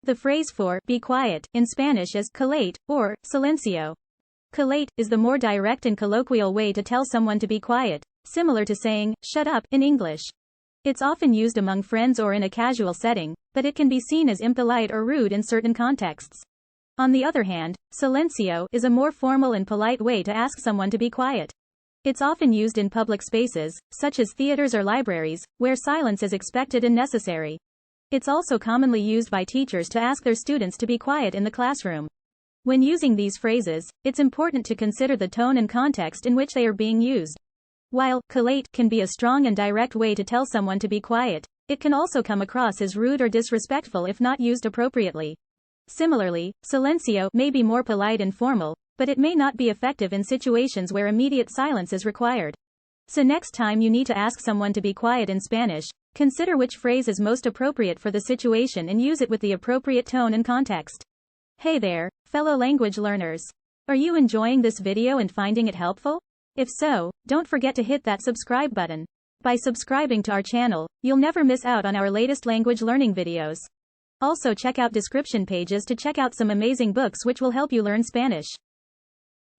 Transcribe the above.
The phrase for be quiet in Spanish is callate, or silencio. Callate is the more direct and colloquial way to tell someone to be quiet, similar to saying, shut up, in English. It's often used among friends or in a casual setting, but it can be seen as impolite or rude in certain contexts. On the other hand, silencio is a more formal and polite way to ask someone to be quiet. It's often used in public spaces, such as theaters or libraries, where silence is expected and necessary. It's also commonly used by teachers to ask their students to be quiet in the classroom. When using these phrases, it's important to consider the tone and context in which they are being used. While callate can be a strong and direct way to tell someone to be quiet, it can also come across as rude or disrespectful if not used appropriately. Similarly, silencio may be more polite and formal, but it may not be effective in situations where immediate silence is required. So next time you need to ask someone to be quiet in Spanish, consider which phrase is most appropriate for the situation and use it with the appropriate tone and context. Hey there, fellow language learners. Are you enjoying this video and finding it helpful? If so, don't forget to hit that subscribe button. By subscribing to our channel, you'll never miss out on our latest language learning videos. Also check out description pages to check out some amazing books which will help you learn Spanish.